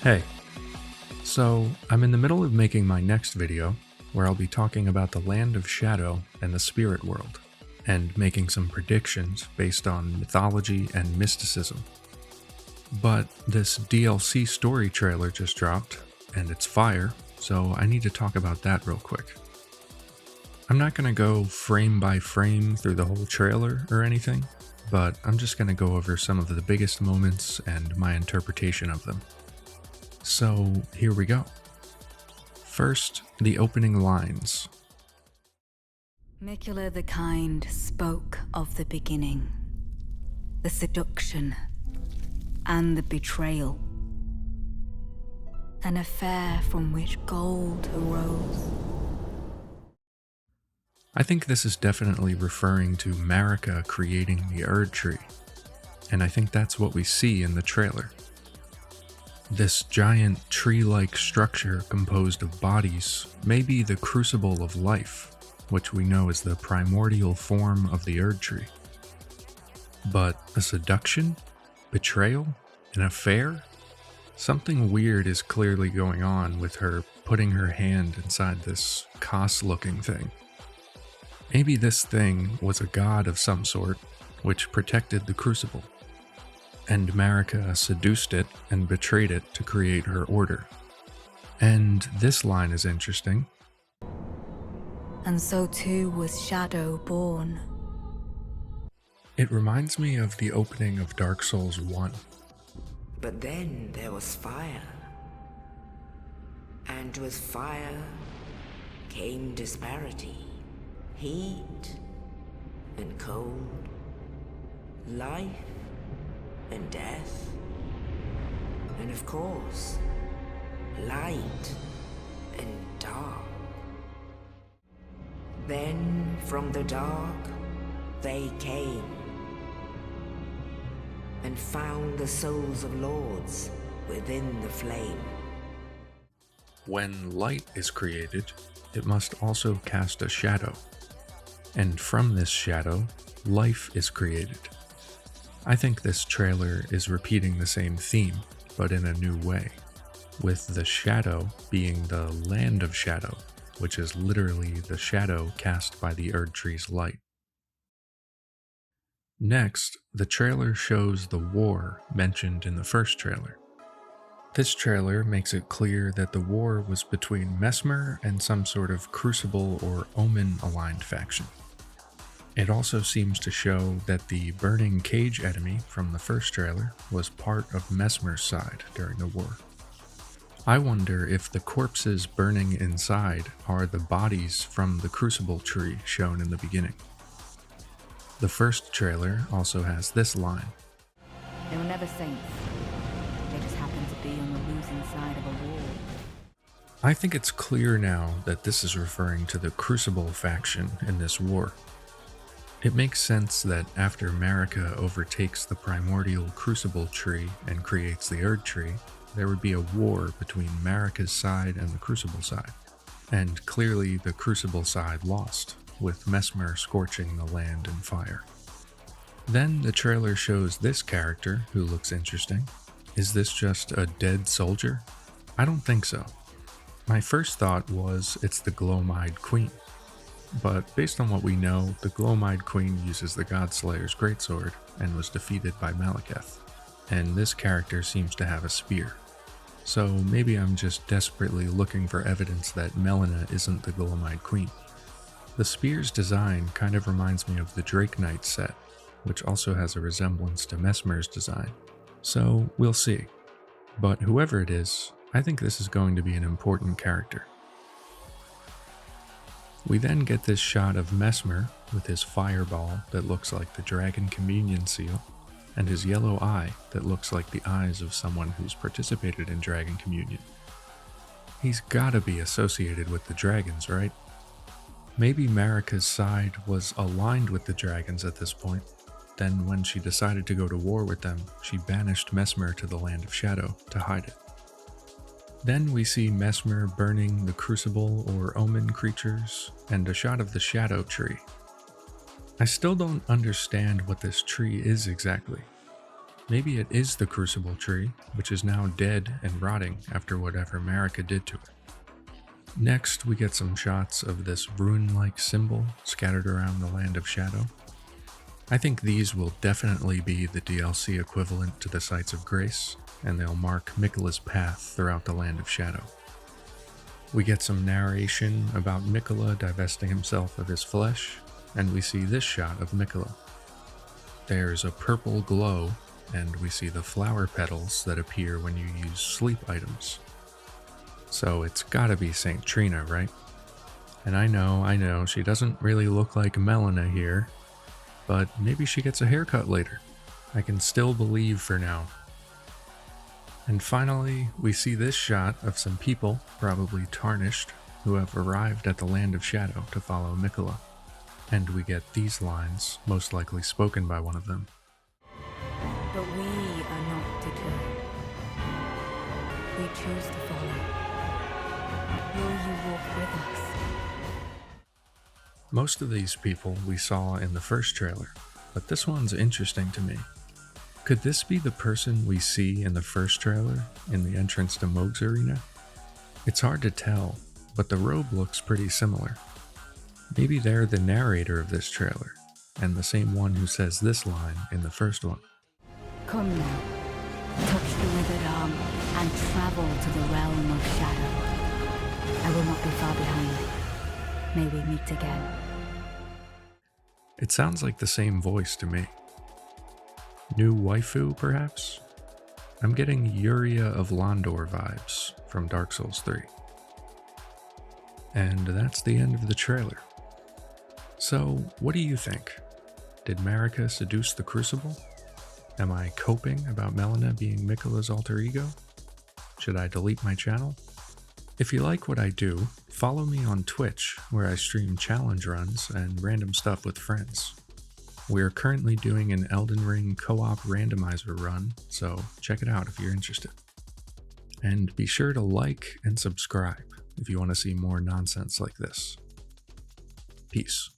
Hey, so I'm in the middle of making my next video where I'll be talking about the Land of Shadow and the Spirit World, and making some predictions based on mythology and mysticism. But this DLC story trailer just dropped, and it's fire, so I need to talk about that real quick. I'm not going to go frame by frame through the whole trailer or anything, but I'm just going to go over some of the biggest moments and my interpretation of them. So here we go. First, the opening lines. Miquella the Kind spoke of the beginning, the seduction, and the betrayal. An affair from which gold arose. I think this is definitely referring to Marika creating the Erd Tree, and I think that's what we see in the trailer. This giant tree-like structure composed of bodies may be the Crucible of life, which we know is the primordial form of the Erd Tree. But a seduction? Betrayal? An affair? Something weird is clearly going on with her putting her hand inside this Kos-looking thing. Maybe this thing was a god of some sort, which protected the Crucible, and Marika seduced it and betrayed it to create her order. And this line is interesting. And so too was Shadow born. It reminds me of the opening of Dark Souls 1. But then there was fire. And with fire came disparity, heat and cold, life and death, and of course, light and dark. Then from the dark they came and found the souls of lords within the flame. When light is created, it must also cast a shadow, and from this shadow, life is created. I think this trailer is repeating the same theme, but in a new way, with the shadow being the Land of Shadow, which is literally the shadow cast by the Erd Tree's light. Next, the trailer shows the war mentioned in the first trailer. This trailer makes it clear that the war was between Messmer and some sort of Crucible or Omen-aligned faction. It also seems to show that the burning cage enemy from the first trailer was part of Messmer's side during the war. I wonder if the corpses burning inside are the bodies from the Crucible tree shown in the beginning. The first trailer also has this line. They were never saints. They just happened to be on the losing side of a war. I think it's clear now that this is referring to the Crucible faction in this war. It makes sense that after Marika overtakes the primordial Crucible tree and creates the Erd Tree, there would be a war between Marika's side and the Crucible side. And clearly the Crucible side lost, with Messmer scorching the land in fire. Then the trailer shows this character, who looks interesting. Is this just a dead soldier? I don't think so. My first thought was it's the Gloam-Eyed Queen. But based on what we know, the Gloam-Eyed Queen uses the Godslayer's greatsword and was defeated by Malekith, and this character seems to have a spear. So maybe I'm just desperately looking for evidence that Melina isn't the Gloam-Eyed Queen. The spear's design kind of reminds me of the Drake Knight set, which also has a resemblance to Messmer's design. So we'll see. But whoever it is, I think this is going to be an important character. We then get this shot of Messmer with his fireball that looks like the Dragon Communion seal, and his yellow eye that looks like the eyes of someone who's participated in Dragon Communion. He's gotta be associated with the dragons, right? Maybe Marika's side was aligned with the dragons at this point. Then when she decided to go to war with them, she banished Messmer to the Land of Shadow to hide it. Then we see Messmer burning the Crucible or Omen creatures, and a shot of the Shadow Tree. I still don't understand what this tree is exactly. Maybe it is the Crucible tree, which is now dead and rotting after whatever Marika did to it. Next, we get some shots of this rune-like symbol scattered around the Land of Shadow. I think these will definitely be the DLC equivalent to the Sites of Grace, and they'll mark Miquella's path throughout the Land of Shadow. We get some narration about Miquella divesting himself of his flesh, and we see this shot of Miquella. There's a purple glow, and we see the flower petals that appear when you use sleep items. So it's gotta be St. Trina, right? And I know, she doesn't really look like Melina here, but maybe she gets a haircut later. I can still believe for now. And finally, we see this shot of some people, probably tarnished, who have arrived at the Land of Shadow to follow Miquella. And we get these lines, most likely spoken by one of them. But we are not deterred. We choose to follow. Will you walk with us? Most of these people we saw in the first trailer, but this one's interesting to me. Could this be the person we see in the first trailer in the entrance to Moog's Arena? It's hard to tell, but the robe looks pretty similar. Maybe they're the narrator of this trailer, and the same one who says this line in the first one. Come now, touch the withered arm, and travel to the realm of shadow. I will not be far behind. May we meet again. It sounds like the same voice to me. New waifu, perhaps? I'm getting Yuria of Londor vibes from Dark Souls 3. And that's the end of the trailer. So, what do you think? Did Marika seduce the Crucible? Am I coping about Melina being Miquella's alter ego? Should I delete my channel? If you like what I do, follow me on Twitch, where I stream challenge runs and random stuff with friends. We are currently doing an Elden Ring co-op randomizer run, so check it out if you're interested. And be sure to like and subscribe if you want to see more nonsense like this. Peace.